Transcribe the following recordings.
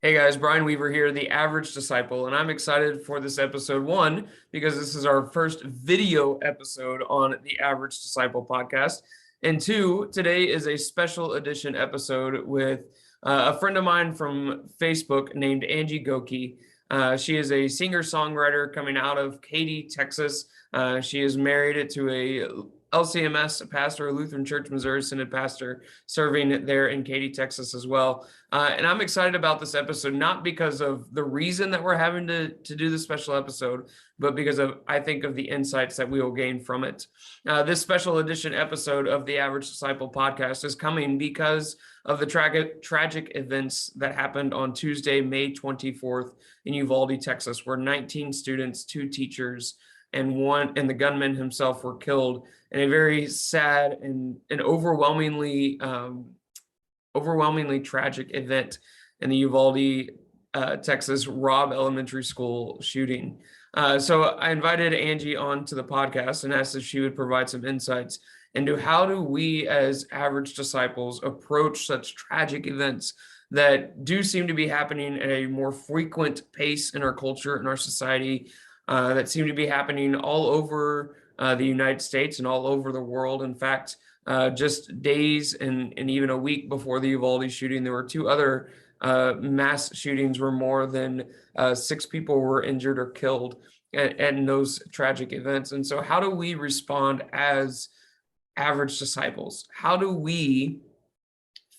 Hey guys, Brian Weaver here, the Average Disciple, and I'm excited for this episode one because this is our first video episode on the Average Disciple podcast. And two, today is a special edition episode with a friend of mine from Facebook named Angie Goeke. She is a singer-songwriter coming out of Katy, Texas. She is married to a LCMS pastor, Lutheran Church, Missouri Synod pastor, serving there in Katy, Texas as well. And I'm excited about this episode, not because of the reason that we're having to do this special episode, but because I think of the insights that we will gain from it. This special edition episode of the Average Disciple podcast is coming because of the tragic events that happened on Tuesday, May 24th in Uvalde, Texas, where 19 students, 2 teachers, and the gunman himself were killed in a very sad and overwhelmingly tragic event in the Uvalde, Texas Robb Elementary School shooting. So I invited Angie onto the podcast and asked if she would provide some insights into how do we as average disciples approach such tragic events that do seem to be happening at a more frequent pace in our culture, in our society, that seem to be happening all over the United States and all over the world. In fact, just days and even a week before the Uvalde shooting, there were 2 other mass shootings where more than 6 people were injured or killed in those tragic events. And so how do we respond as average disciples? How do we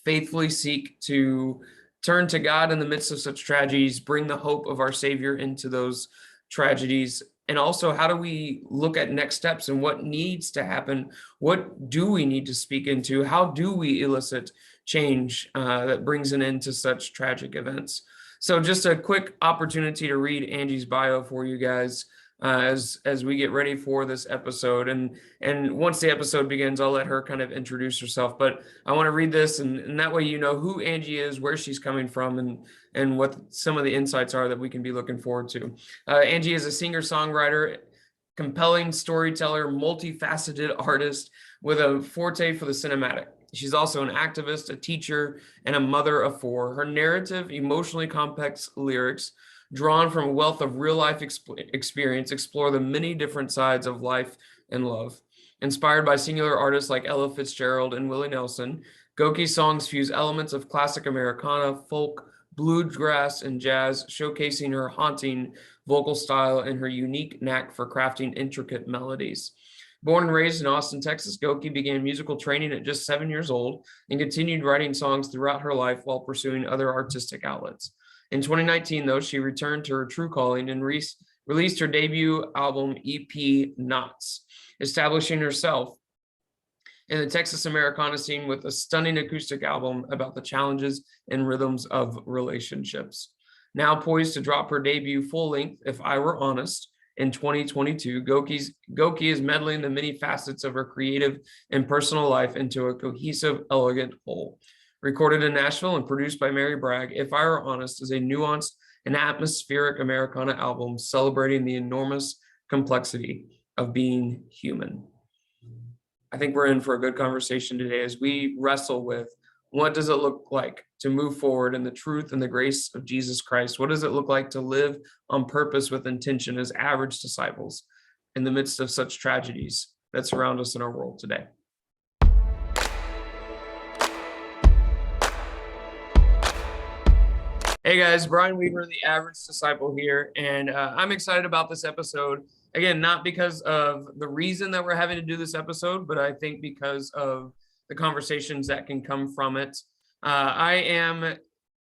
faithfully seek to turn to God in the midst of such tragedies, bring the hope of our Savior into those tragedies? And also, how do we look at next steps and what needs to happen? What do we need to speak into? How do we elicit change that brings an end to such tragic events? So just a quick opportunity to read Angie's bio for you guys as we get ready for this episode. And once the episode begins, I'll let her kind of introduce herself. But I want to read this, and that way you know who Angie is, where she's coming from, and what some of the insights are that we can be looking forward to. Angie is a singer-songwriter, compelling storyteller, multifaceted artist with a forte for the cinematic. She's also an activist, a teacher, and a mother of 4. Her narrative, emotionally complex lyrics, drawn from a wealth of real-life experience, explore the many different sides of life and love. Inspired by singular artists like Ella Fitzgerald and Willie Nelson, Goeke's songs fuse elements of classic Americana, folk, bluegrass, and jazz, showcasing her haunting vocal style and her unique knack for crafting intricate melodies. Born and raised in Austin, Texas, Goeke began musical training at just 7 years old and continued writing songs throughout her life while pursuing other artistic outlets. In 2019, though, she returned to her true calling and released her debut album, EP Knots, establishing herself in the Texas Americana scene with a stunning acoustic album about the challenges and rhythms of relationships. Now poised to drop her debut full-length, If I Were Honest, in 2022, Goeke is meddling the many facets of her creative and personal life into a cohesive, elegant whole. Recorded in Nashville and produced by Mary Bragg, If I Were Honest is a nuanced and atmospheric Americana album celebrating the enormous complexity of being human. I think we're in for a good conversation today as we wrestle with what does it look like to move forward in the truth and the grace of Jesus Christ? What does it look like to live on purpose with intention as average disciples in the midst of such tragedies that surround us in our world today? Hey guys, Brian Weaver, the Average Disciple here, and I'm excited about this episode. Again, not because of the reason that we're having to do this episode, but I think because of the conversations that can come from it. I am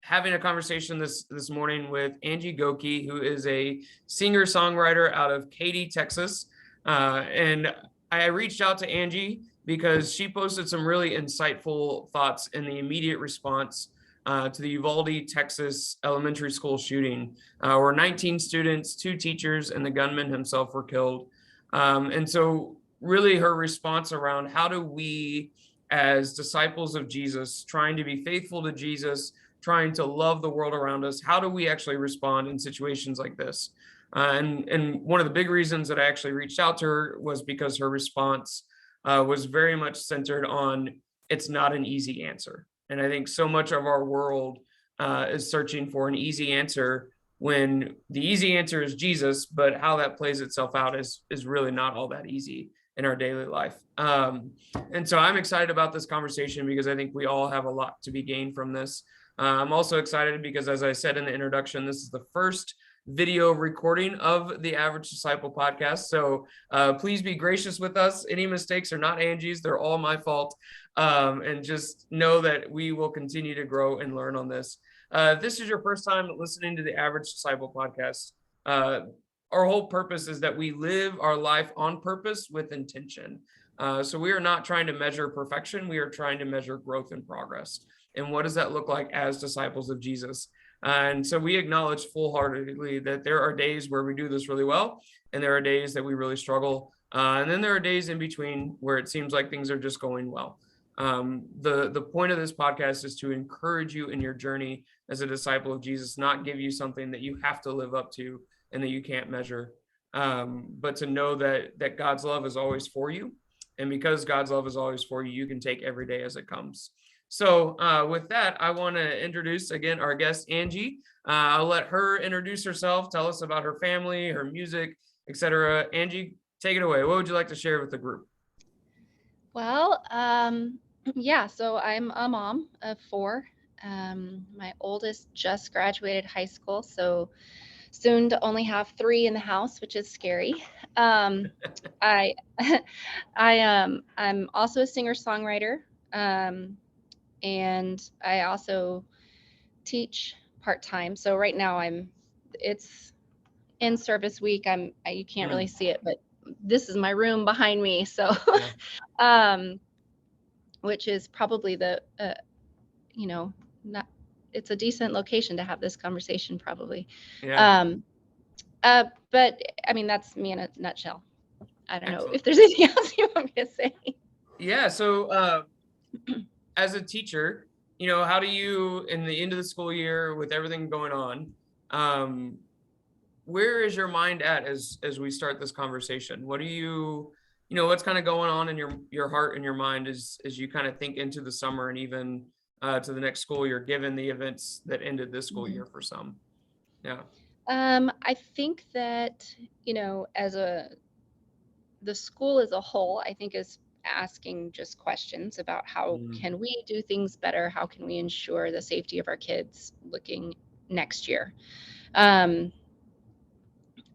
having a conversation this morning with Angie Goeke, who is a singer-songwriter out of Katy, Texas. And I reached out to Angie because she posted some really insightful thoughts in the immediate response to the Uvalde, Texas elementary school shooting, where 19 students, 2 teachers, and the gunman himself were killed. And so really her response around how do we, as disciples of Jesus, trying to be faithful to Jesus, trying to love the world around us, how do we actually respond in situations like this? And one of the big reasons that I actually reached out to her was because her response was very much centered on it's not an easy answer. And I think so much of our world is searching for an easy answer when the easy answer is Jesus, but how that plays itself out is really not all that easy in our daily life. And so I'm excited about this conversation because I think we all have a lot to be gained from this. I'm also excited because, as I said in the introduction, this is the first video recording of the Average Disciple podcast. So please be gracious with us. Any mistakes are not Angie's, they're all my fault. And just know that we will continue to grow and learn on this. If this is your first time listening to the Average Disciple podcast, our whole purpose is that we live our life on purpose with intention. So we are not trying to measure perfection. We are trying to measure growth and progress. And what does that look like as disciples of Jesus? And so we acknowledge full-heartedly that there are days where we do this really well, and there are days that we really struggle. And then there are days in between where it seems like things are just going well. The point of this podcast is to encourage you in your journey as a disciple of Jesus, not give you something that you have to live up to and that you can't measure, but to know that God's love is always for you. And because God's love is always for you, you can take every day as it comes. So with that, I want to introduce again our guest, Angie. I'll let her introduce herself, tell us about her family, her music, etc. Angie, take it away. What would you like to share with the group? Well, yeah, so I'm a mom of four. My oldest just graduated high school, so soon to only have three in the house, which is scary. Um, I, I'm also a singer-songwriter, um, and I also teach part-time. So right now it's in service week. You can't really Mm, see it, but this is my room behind me. So, yeah, um, which is probably you know, not, it's a decent location to have this conversation probably. yeah, Um, but I mean, that's me in a nutshell. I don't know excellent. if there's anything else you want me to say. Yeah, so as a teacher, how do you, in the end of the school year, with everything going on, um, where is your mind at as we start this conversation? What do what's kind of going on in your heart and your mind as you kind of think into the summer and even to the next school year, given the events that ended this school Mhm. year for some? Yeah. I think that, as the school as a whole, I think is asking just questions about how Mm, can we do things better? How can we ensure the safety of our kids looking next year? Um,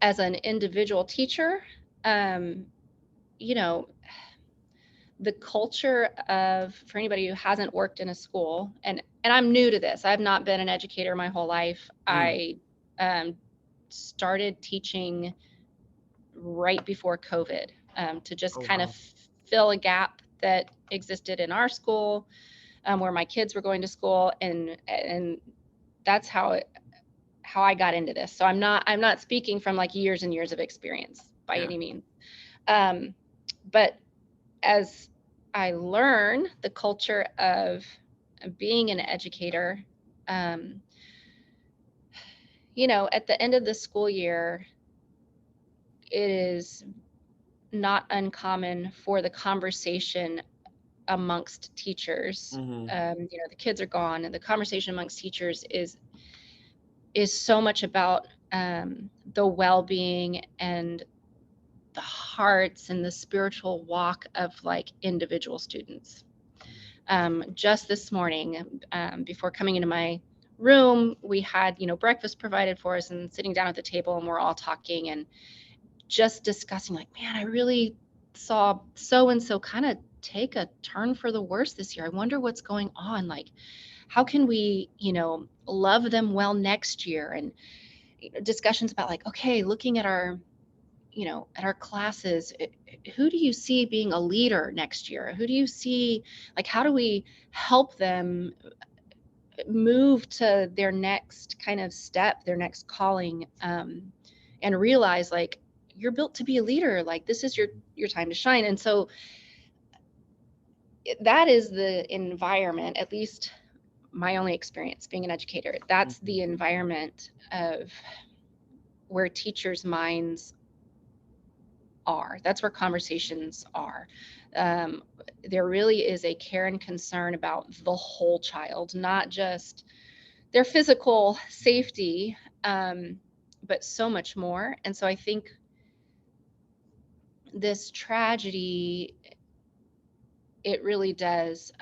as an individual teacher, um, you know, the culture of for anybody who hasn't worked in a school, and I'm new to this. I've not been an educator my whole life. mm. I started teaching right before COVID, to just Oh, kind of wow. fill a gap that existed in our school, where my kids were going to school, and that's how I got into this. So I'm not speaking from like years and years of experience by Yeah. any means. But as I learn the culture of being an educator, um, at the end of the school year, it is not uncommon for the conversation amongst teachers. Hmm. The kids are gone, and the conversation amongst teachers is so much about the well-being and the hearts and the spiritual walk of like individual students. Just this morning, before coming into my room, we had breakfast provided for us and sitting down at the table, and we're all talking and just discussing like, man, I really saw so and so kind of take a turn for the worse this year. I wonder what's going on. Like, how can we, love them well next year? And discussions about like, okay, looking at our classes, who do you see being a leader next year? Who do you see, like, how do we help them move to their next kind of step, their next calling, and realize like you're built to be a leader. Like this is your time to shine. And so that is the environment, at least my only experience being an educator. That's Hmm. the environment of where teachers' minds are. That's where conversations are. Um, there really is a care and concern about the whole child, not just their physical safety, but so much more. And so I think this tragedy, it really does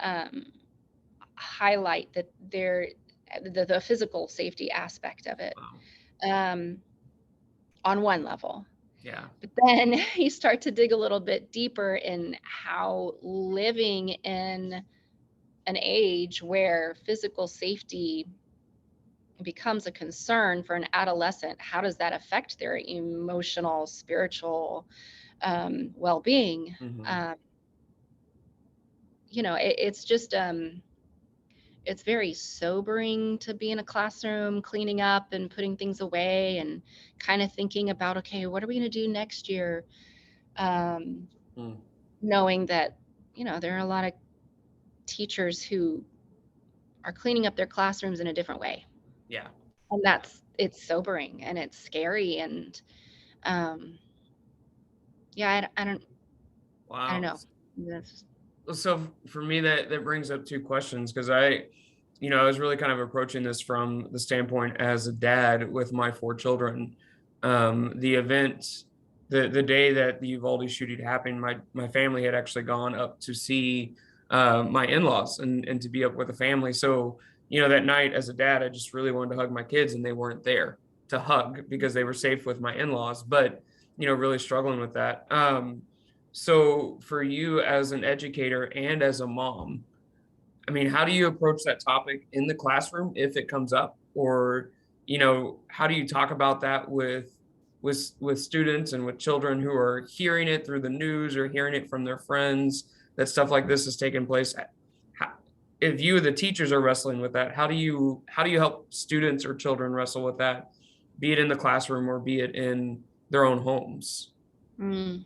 highlight that the physical safety aspect of it, Wow. um, on one level. Yeah. But then you start to dig a little bit deeper in how living in an age where physical safety becomes a concern for an adolescent, how does that affect their emotional, spiritual well-being? Hmm. Um, it's just it's very sobering to be in a classroom cleaning up and putting things away and kind of thinking about, okay, what are we going to do next year? Um, Mm. Knowing that, there are a lot of teachers who are cleaning up their classrooms in a different way. Yeah. And Yeah. it's sobering and it's scary. And um, yeah, I don't Wow. know. That's, So for me, that brings up two questions, because I was really kind of approaching this from the standpoint as a dad with my four children. The event, the day that the Uvalde shooting happened, my family had actually gone up to see my in-laws and to be up with the family. So that night as a dad, I just really wanted to hug my kids, and they weren't there to hug because they were safe with my in-laws. But really struggling with that. So for you as an educator and as a mom, I mean, how do you approach that topic in the classroom if it comes up? Or, how do you talk about that with students and with children who are hearing it through the news or hearing it from their friends that stuff like this is taking place? How, if you, the teachers, are wrestling with that, how do you help students or children wrestle with that, be it in the classroom or be it in their own homes? mm.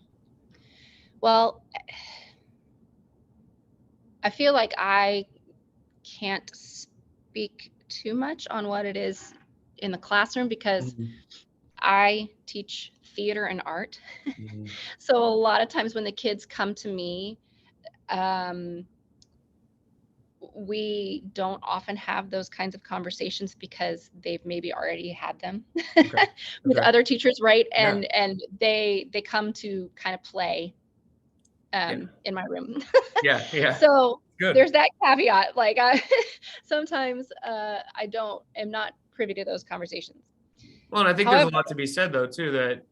Well, I feel like I can't speak too much on what it is in the classroom because Mhm. I teach theater and art. Mhm. So a lot of times when the kids come to me, um, we don't often have those kinds of conversations because they've maybe already had them Okay. with Okay. other teachers, right? Yeah. And they come to kind of play Yeah. in my room. Yeah. Yeah. So Good. there's that caveat. Like I sometimes I don't am not privy to those conversations. Well, and I think there's a However, lot to be said though too, that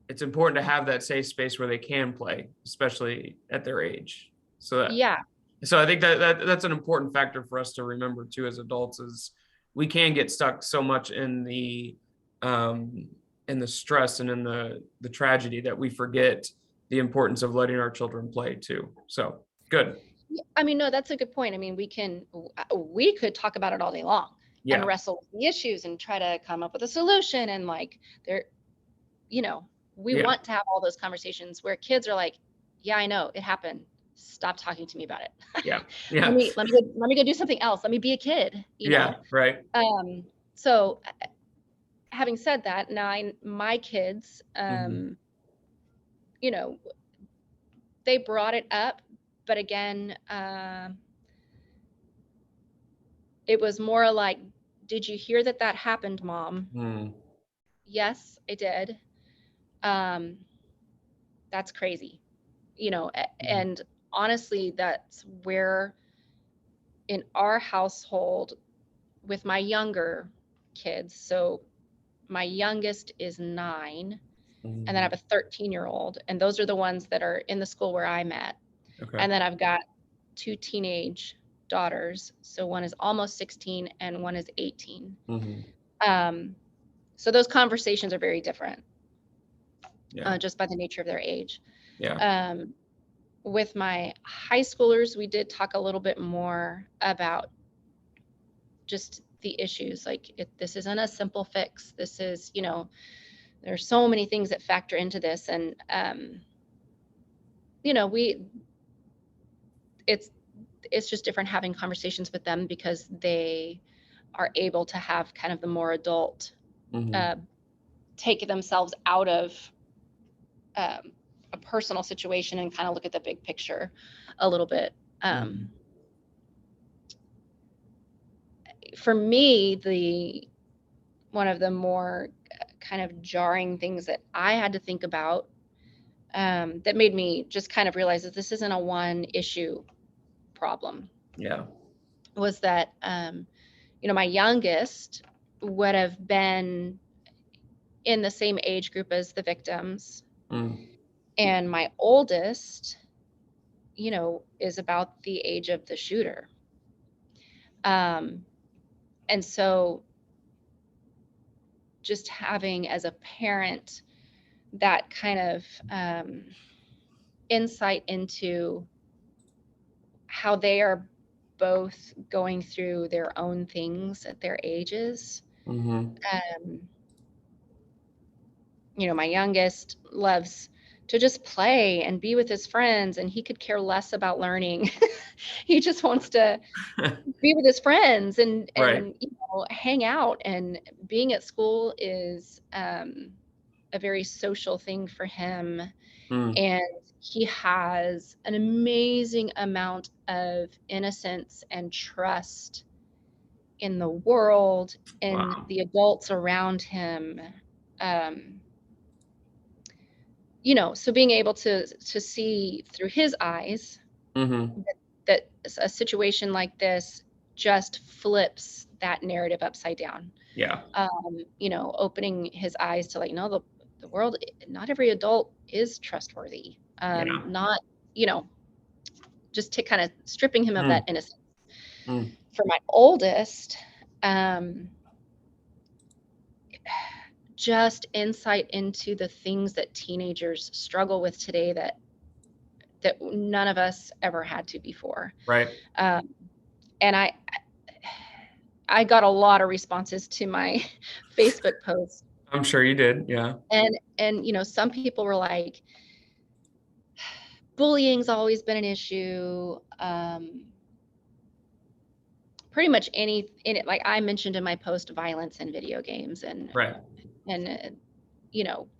it's important to have that safe space where they can play, especially at their age. So that yeah, so I think that's an important factor for us to remember too as adults, is we can get stuck so much um in the stress and in the tragedy that we forget the importance of letting our children play too. So good. I mean, no, that's a good point. I mean, we could talk about it all day long and Yeah. wrestle with the issues and try to come up with a solution. And like, there, you know, we Yeah. want to have all those conversations where kids are like, "Yeah, I know it happened. Stop talking to me about it. Yeah. let Yeah. me let me go let me go do something else. Let me be a kid." Yeah. Right. So having said that, now my kids, Hmm. you know, they brought it up, but again, it was more like, "Did you hear that that happened, Mom?" Mm. "Yes, I did." Um, "That's crazy." Mhm. And honestly, that's where in our household with my younger kids, so my youngest is 9, and then I Mhm. have a 13-year-old, and those are the ones that are in the school where I'm at. Okay. And then I've got 2 teenage daughters, so one is almost 16 and one is 18. Mhm. Um, so those conversations are very different, Yeah. just by the nature of their age. Yeah. Um, with my high schoolers, we did talk a little bit more about just the issues. Like, this isn't a simple fix. This is, there's so many things that factor into this, and we it's it's just different having conversations with them because they are able to have kind of the more adult, Mhm. uh, take themselves out of um, a personal situation and kind of look at the big picture a little bit. Mhm. for me, one of the more kind of jarring things that I had to think about, that made me just kind of realize that this isn't a one issue problem, Yeah. was that, my youngest would have been in the same age group as the victims, Mm. and my oldest, is about the age of the shooter. And so just having, as a parent, that kind of insight into how they are both going through their own things at their ages. Mm-hmm. Um, my youngest loves to just play and be with his friends, and he could care less about learning. He just wants to be with his friends and Right. hang out. And being at school is a very social thing for him. Mm. And he has an amazing amount of innocence and trust in the world, in Wow. the adults around him. Um, so being able to see through his eyes Mm-hmm. that a situation like this just flips that narrative upside down. Yeah. Opening his eyes to, like, no, the world, not every adult is trustworthy. Yeah. Not, just to kind of stripping him of that Mm. innocence. Mm. For my oldest, um, just insight into the things that teenagers struggle with today that none of us ever had to before. Right. Um, and I got a lot of responses to my Facebook post, I'm sure you did. Yeah. and some people were like, bullying's always been an issue. Pretty much any in it, like I mentioned in my post, violence in video games, Right. and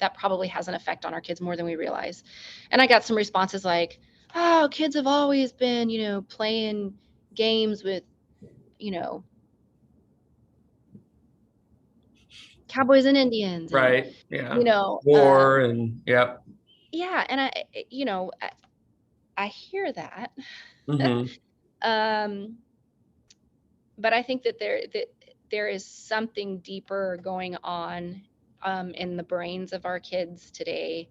that probably has an effect on our kids more than we realize. And I got some responses like, oh, kids have always been, playing games with, you know, cowboys and Indians, and, Right. Yeah. you know, War um, and yep. yeah. And I hear that. Mm-hmm. um, but I think that there is something deeper going on, in the brains of our kids today,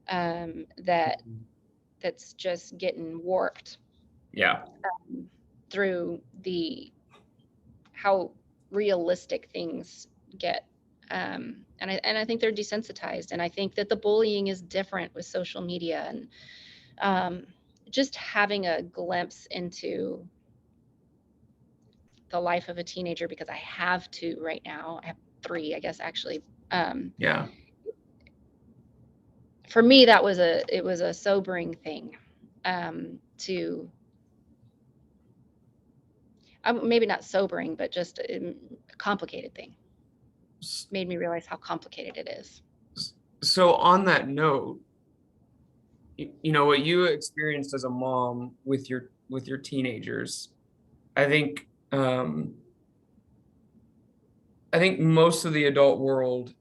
that's just getting warped, Yeah. through how realistic things get. And I think they're desensitized, and I think that the bullying is different with social media, and um, just having a glimpse into the life of a teenager, because I have two right now. I have three, I guess, actually. Um, Yeah. for me, it was a sobering thing, to maybe not sobering, but just a complicated thing. S- Made me realize how complicated it is. So on that note, what you experienced as a mom with your teenagers, I think um I think most of the adult world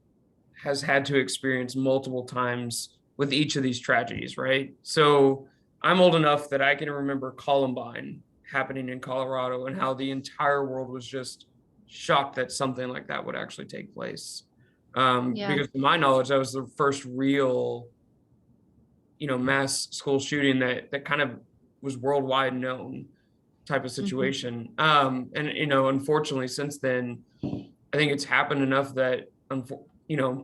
has had to experience multiple times with each of these tragedies, right? So I'm old enough that I can remember Columbine happening in Colorado and how the entire world was just shocked that something like that would actually take place. Yeah. Because to my knowledge, that was the first real, mass school shooting that kind of was worldwide known type of Mhm. situation. And unfortunately, since then, I think it's happened enough that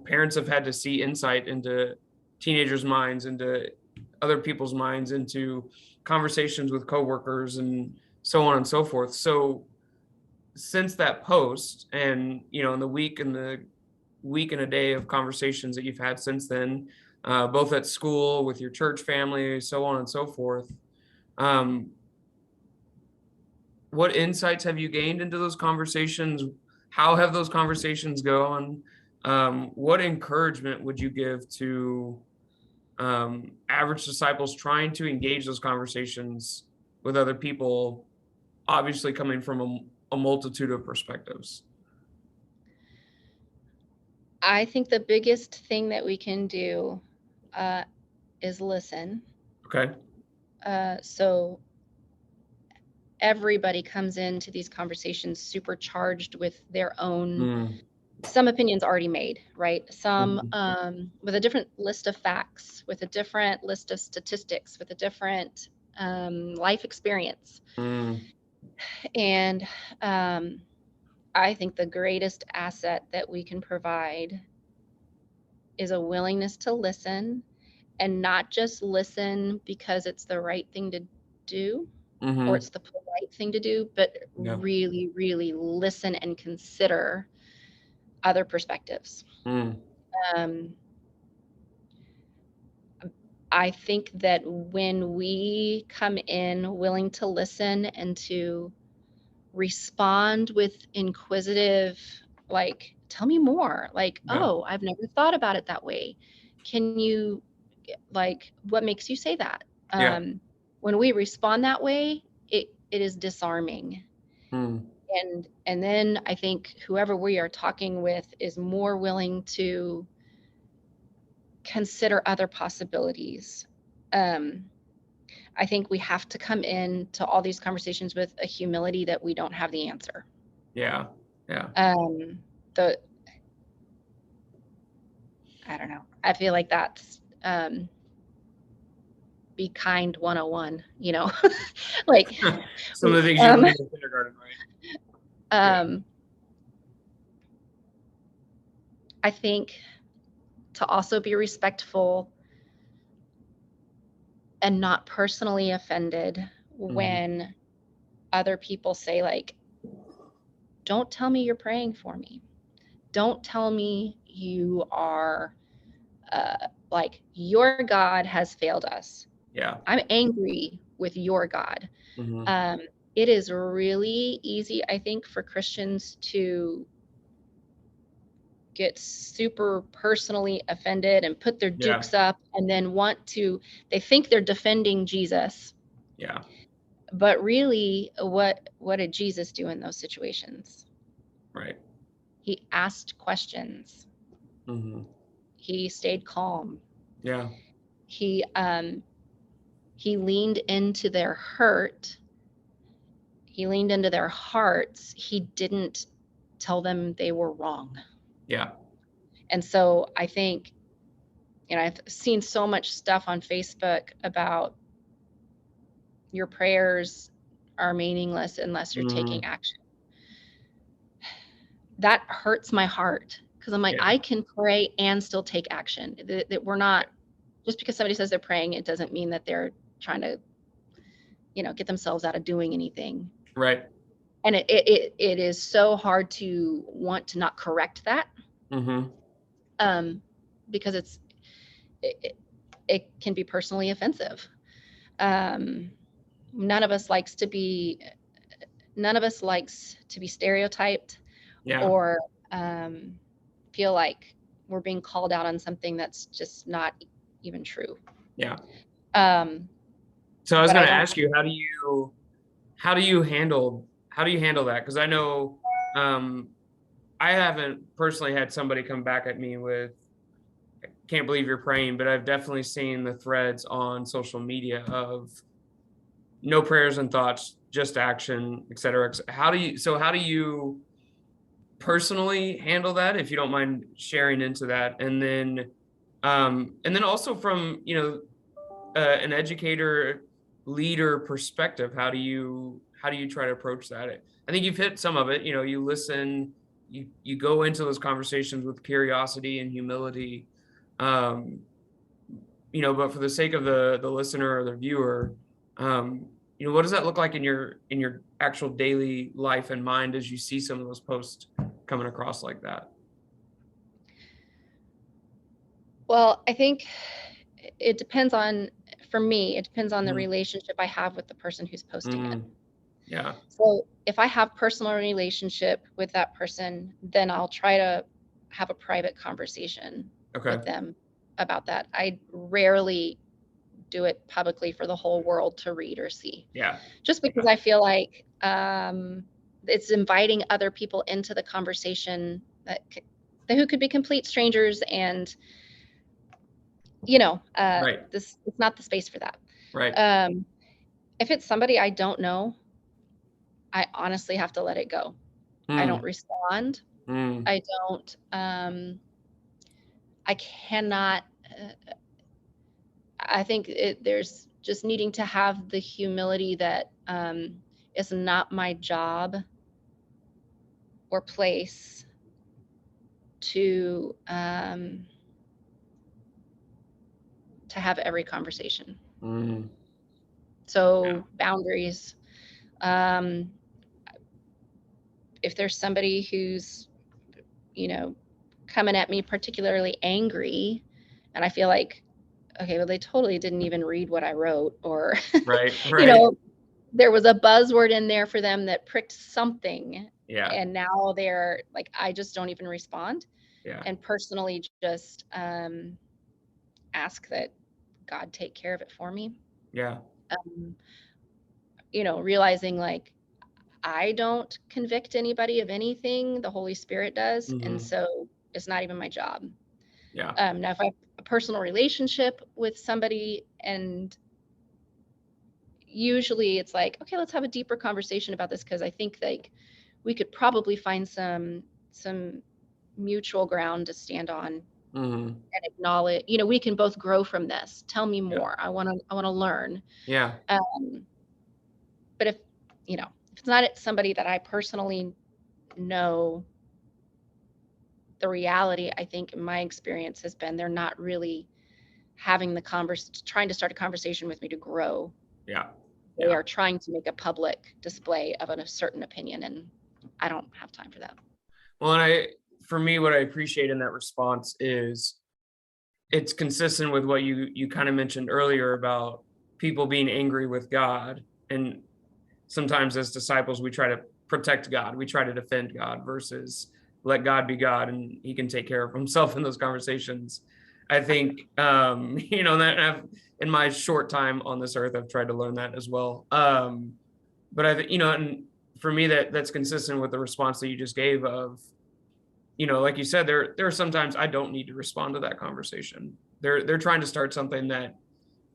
parents have had to see insight into teenagers' minds, into other people's minds, into conversations with coworkers, and so on and so forth. So since that post, and in the week and a day of conversations that you've had since then, both at school, with your church family, so on and so forth. Um, what insights have you gained into those conversations? How have those conversations gone? What encouragement would you give to average disciples trying to engage those conversations with other people? Obviously, coming from a multitude of perspectives? I think the biggest thing that we can do is listen. Okay. So everybody comes into these conversations supercharged with their own, Mm, some opinions already made, right? Some mhm, with a different list of facts, with a different list of statistics, with a different life experience. mm, And um, I think the greatest asset that we can provide is a willingness to listen, and not just listen because it's the right thing to do or mhm, it's the polite thing to do, but yeah, really, really listen and consider other perspectives. mm, Um, I think that when we come in willing to listen and to respond with inquisitive, like, tell me more, like, yeah, oh, I've never thought about it that way. Can you, like, what makes you say that? yeah, When we respond that way, it is disarming. mm, And then I think whoever we are talking with is more willing to consider other possibilities. Um, I think we have to come in to all these conversations with a humility that we don't have the answer. yeah, yeah. Um, the I don't know. I feel like that's be kind 101, you know? Like, Some of the things you um, learned in kindergarten, right? Yeah. um, I think to also be respectful and not personally offended Mhm. when other people say, like, don't tell me you're praying for me. Don't tell me you are, like, your God has failed us. Yeah. I'm angry with your God. Mhm. Um, it is really easy, I think, for Christians to get super personally offended and put their Yeah. dukes up and then they think they're defending Jesus. Yeah. But really, what did Jesus do in those situations? Right. He asked questions. Mhm. He stayed calm. Yeah. He he leaned into their hurt. He leaned into their hearts. He didn't tell them they were wrong. Yeah. And so I think, I've seen so much stuff on Facebook about your prayers are meaningless unless you're taking Mhm. action. That hurts my heart because I'm like, Yeah. I can pray and still take action. That we're not, just because somebody says they're praying, it doesn't mean that they're trying to, get themselves out of doing anything. Right. And it is so hard to want to not correct that, Mhm. um, because it, it can be personally offensive. Um, none of us likes to be none of us likes to be stereotyped Yeah. or um, feel like we're being called out on something that's just not even true. Yeah. Um, So I was but going I to don't. ask you, how do you handle that? Because I know um, I haven't personally had somebody come back at me with "Can't believe you're praying," but I've definitely seen the threads on social media of no prayers and thoughts, just action, et cetera. How do you personally handle that, if you don't mind sharing into that? And then also from, an educator leader perspective, how do you try to approach that? I think you've hit some of it. You listen, you go into those conversations with curiosity and humility. um but for the sake of the listener or the viewer, what does that look like in your actual daily life and mind as you see some of those posts coming across like that? Well, I think it depends on, for me, it depends on the Mhm. relationship I have with the person who's posting it. Mm, yeah. So if I have personal relationship with that person, then I'll try to have a private conversation Okay. with them about that. I rarely do it publicly for the whole world to read or see, Yeah. just because Yeah. I feel like it's inviting other people into the conversation who could be complete strangers, and Right. this it's not the space for that. Right. If it's somebody I don't know, I honestly have to let it go. I don't Mm, respond. mm, I don't. I cannot. I think there's just needing to have the humility that it's not my job or place to have every conversation. mm. Yeah. So boundaries. Um, if there's somebody who's, you know, coming at me particularly angry, and I feel like, okay, well, they totally didn't even read what I wrote, or, Right. you Right. know, there was a buzzword in there for them that pricked something, Yeah. and now they're like, I just don't even respond, Yeah. and personally just ask that God take care of it for me. Yeah. Um, realizing like I don't convict anybody of anything, the Holy Spirit does, and Hmm. so it's not even my job. Yeah. Now, if I have a personal relationship with somebody, and usually it's like, okay, let's have a deeper conversation about this, because I think like we could probably find some mutual ground to stand on Hmm. and acknowledge. We can both grow from this. Tell me Yeah. more. I want to learn. Yeah. Um, but if it's not somebody that I personally know, the reality, I think, in my experience has been they're not really having trying to start a conversation with me to grow. Yeah. They Yeah. are trying to make a public display of a certain opinion, and I don't have time for that. Well, for me, what I appreciate in that response is it's consistent with what you kind of mentioned earlier about people being angry with God. And sometimes as disciples, we try to protect God, we try to defend God versus let God be God and he can take care of himself in those conversations. I think, that in my short time on this earth, I've tried to learn that as well. But and for me, that's consistent with the response that you just gave of, like you said, there are sometimes I don't need to respond to that conversation. They're trying to start something that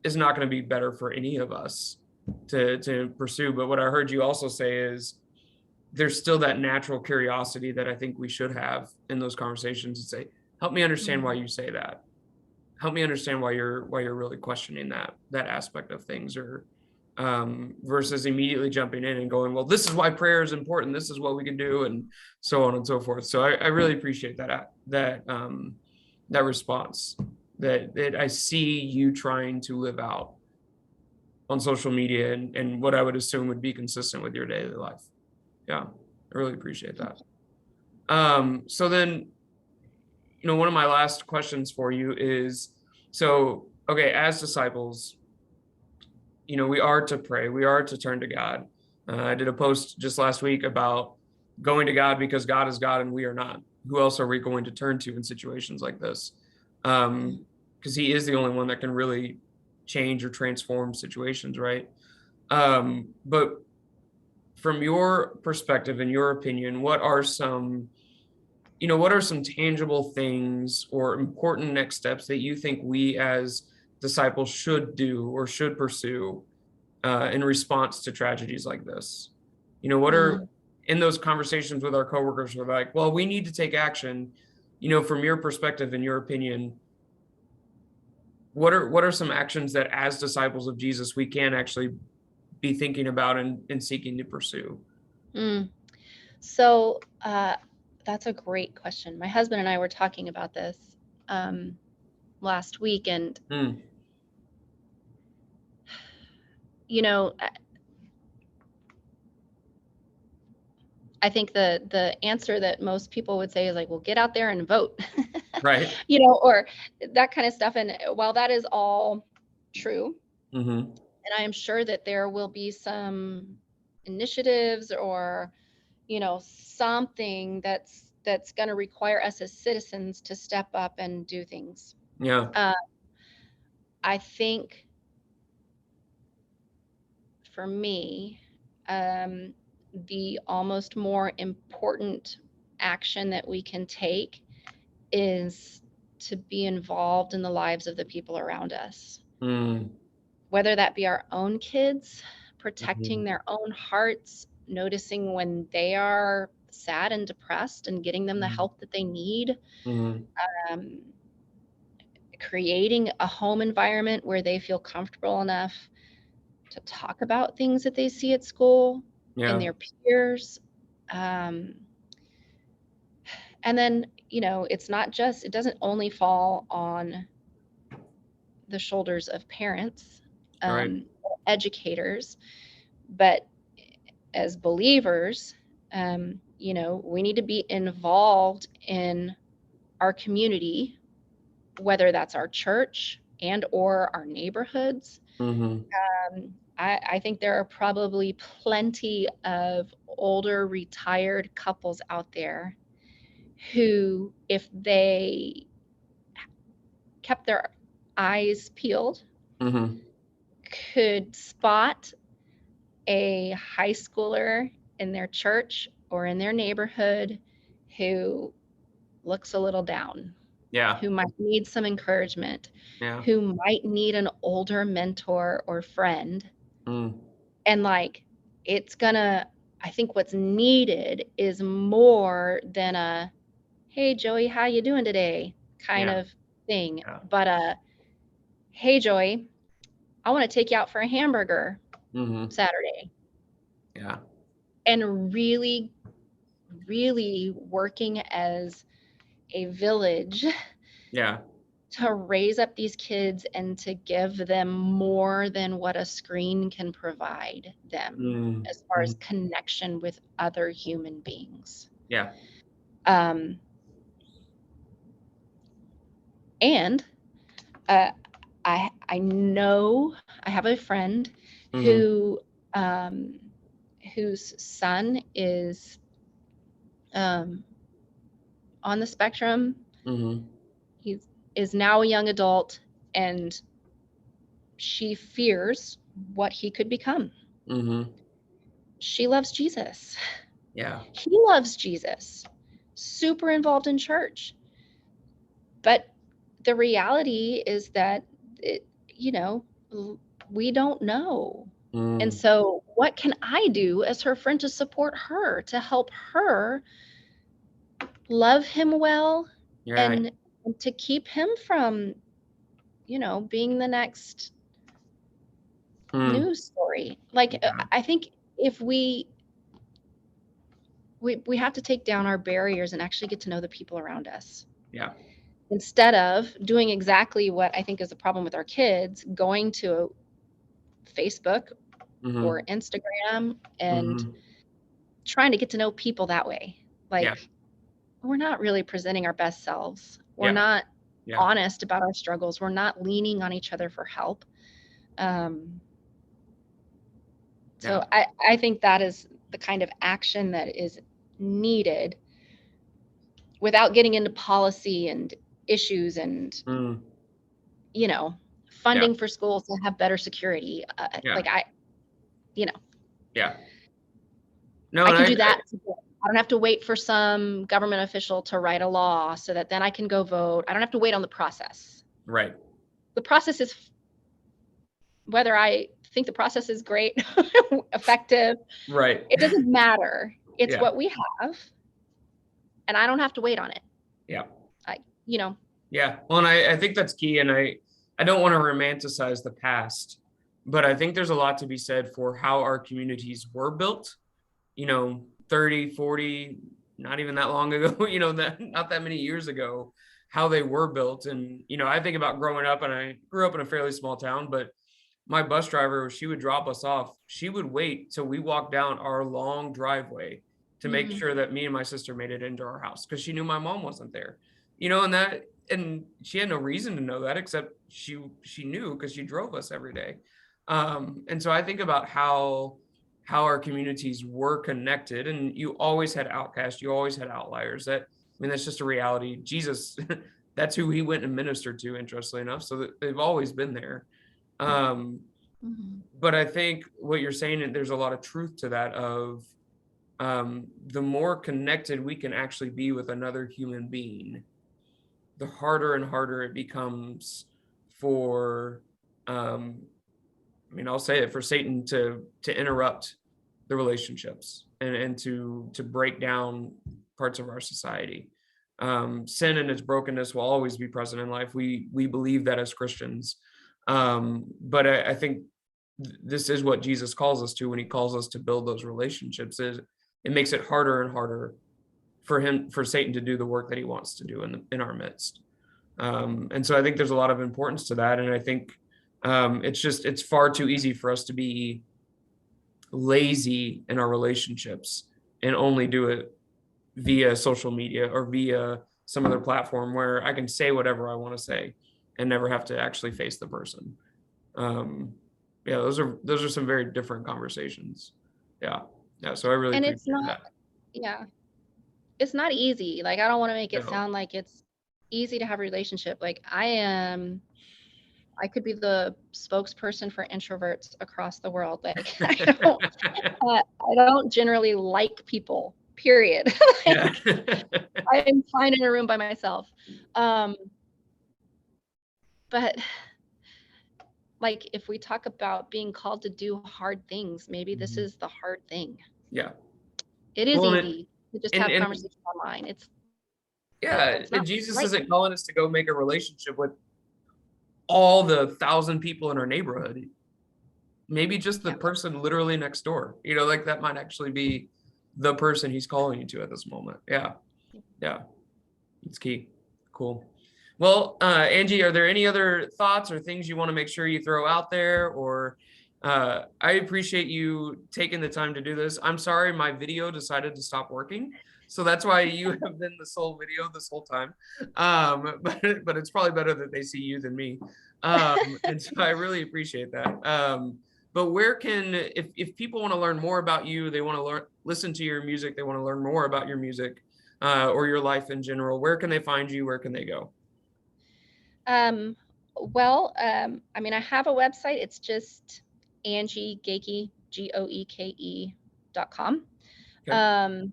is not going to be better for any of us to pursue. But what I heard you also say is there's still that natural curiosity that I think we should have in those conversations and say, help me understand why Mhm. you say that. Help me understand why you're really questioning that aspect of things, or versus immediately jumping in and going, well, this is why prayer is important. This is what we can do, and so on and so forth. So I really appreciate that response that I see you trying to live out on social media, and what I would assume would be consistent with your daily life. Yeah, I really appreciate that. So then, one of my last questions for you is, so, okay, as disciples, we are to pray, we are to turn to God. I did a post just last week about going to God because God is God and we are not. Who else are we going to turn to in situations like this? Because he is the only one that can really change or transform situations, right? But from your perspective and your opinion, what are some tangible things or important next steps that you think we as disciples should do or should pursue in response to tragedies like this? What are Mm. in those conversations with our coworkers? We're like, well, we need to take action. From your perspective and your opinion, what are some actions that as disciples of Jesus we can actually be thinking about and seeking to pursue? Mm. So that's a great question. My husband and I were talking about this um, last week, and Mm, you know, I I think the answer that most people would say is like, "Well, get out there and vote," right. or that kind of stuff. And while that is all true, Mm-hmm. and I am sure that there will be some initiatives, or something that's going to require us as citizens to step up and do things. Yeah. Uh, I think for me, um, the almost more important action that we can take is to be involved in the lives of the people around us, Mm, whether that be our own kids, mhm, protecting their own hearts, noticing when they are sad and depressed and getting them the mhm, help that they need, mhm, um, creating a home environment where they feel comfortable enough to talk about things that they see at school and yeah, their peers. Um, and then, it's not just, it doesn't only fall on the shoulders of parents, right. educators, but as believers, we need to be involved in our community, whether that's our church and or our neighborhoods. Mhm, I think there are probably plenty of older retired couples out there who, if they kept their eyes peeled, mhm, could spot a high schooler in their church or in their neighborhood who looks a little down, yeah, who might need some encouragement, yeah, who might need an older mentor or friend. mm, And like, it's gonna, I think what's needed is more than a, hey, Joey, how you doing today kind yeah, of thing, yeah, but hey, Joey, I want to take you out for a hamburger mhm, Saturday. yeah, And really, really working as a village yeah, to raise up these kids and to give them more than what a screen can provide them mm, as far as mhm, connection with other human beings. yeah, Um, and uh, I know I have a friend mhm, who um, whose son is um, on the spectrum. mhm, He is now a young adult, and she fears what he could become. mhm, She loves Jesus. yeah, He loves Jesus. Super involved in church. But the reality is that it, you know, we don't know. And mm, so what can I do as her friend to support her, to help her love him well, right, and, and to keep him from, being the next mm, news story. Like, yeah, I think if we have to take down our barriers and actually get to know the people around us, yeah, instead of doing exactly what I think is the problem with our kids, going to Facebook or mhm, Instagram and mhm, trying to get to know people that way. yeah, Like, we're not really presenting our best selves. We're yeah, not yeah, honest about our struggles. We're not leaning on each other for help. Um, yeah, so I think that is the kind of action that is needed without getting into policy and issues and, mm, you know, yeah, funding for schools to have better security. yeah, Like, you know, yeah. No, I and can do that. I don't have to wait for some government official to write a law so that then I can go vote. I don't have to wait on the process. right, The process is, whether I think the process is great, effective, right, it doesn't matter. It's yeah, what we have, and I don't have to wait on it. yeah. I, you know, Yeah. Well, and I think that's key. And I don't want to romanticize the past, but I think there's a lot to be said for how our communities were built, 30, 40, not even that long ago, that not that many years ago, how they were built. And, I think about growing up, and I grew up in a fairly small town, but my bus driver, she would drop us off. She would wait till we walked down our long driveway to make mm, sure that me and my sister made it into our house because she knew my mom wasn't there. And she had no reason to know that except she knew because she drove us every day. And so I think about how our communities were connected, and you always had outcasts, you always had outliers. That's just a reality. Jesus, that's who he went and ministered to, interestingly enough. So that they've always been there. Um, mhm, but I think what you're saying, and there's a lot of truth to that of, the more connected we can actually be with another human being, the harder and harder it becomes for, I'll say it, for Satan to interrupt the relationships and to break down parts of our society. Sin and its brokenness will always be present in life. We believe that as Christians, but I think this is what Jesus calls us to when he calls us to build those relationships. Is it makes it harder and harder for Satan to do the work that he wants to do in our midst. And so I think there's a lot of importance to that, and I think it's far too easy for us to be lazy in our relationships and only do it via social media or via some other platform where I can say whatever I want to say and never have to actually face the person. Yeah, those are some very different conversations. Yeah. Yeah. So I really And appreciate that. yeah, it's not easy. Like, I don't want to make it No. sound like it's easy to have a relationship. Like, I could be the spokesperson for introverts across the world. Like, I don't generally like people, period. Yeah. Like, I'm fine in a room by myself. But like, if we talk about being called to do hard things, maybe this is the hard thing. Yeah. It is Well, easy to just have conversations online. yeah, It's and not Jesus right. isn't calling us to go make a relationship with all the 1,000 people in our neighborhood. Maybe just the Yeah. person literally next door. Like that might actually be the person he's calling you to at this moment. Yeah. Yeah. It's key. Cool. Well, Angie, are there any other thoughts or things you want to make sure you throw out there? Or I appreciate you taking the time to do this. I'm sorry my video decided to stop working. So that's why you have been the sole video this whole time. But it's probably better that they see you than me. And so I really appreciate that. But where can, if people want to learn more about you, they want to listen to your music, they want to learn more about your music, or your life in general, where can they find you? Where can they go? Well, I have a website. It's just Angie Goeke, GOEKE.com. Okay.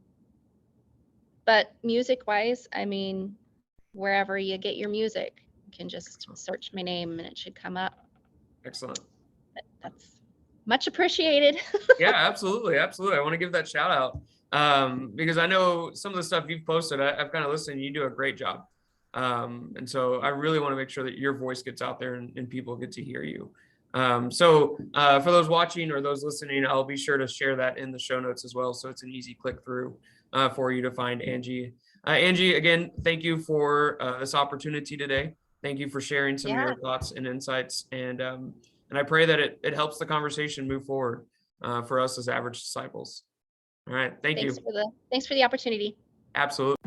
But music-wise, wherever you get your music, you can just search my name and it should come up. Excellent. But that's much appreciated. Yeah, absolutely. Absolutely. I want to give that shout out. Because I know some of the stuff you've posted, I've kind of listened, you do a great job. And so I really want to make sure that your voice gets out there and people get to hear you. So for those watching or those listening, I'll be sure to share that in the show notes as well. So it's an easy click through for you to find Angie. Angie, again, thank you for this opportunity today. Thank you for sharing some of Yeah. your thoughts and insights. And I pray that it helps the conversation move forward for us as average disciples. All right. Thank you. Thanks for the opportunity. Absolutely.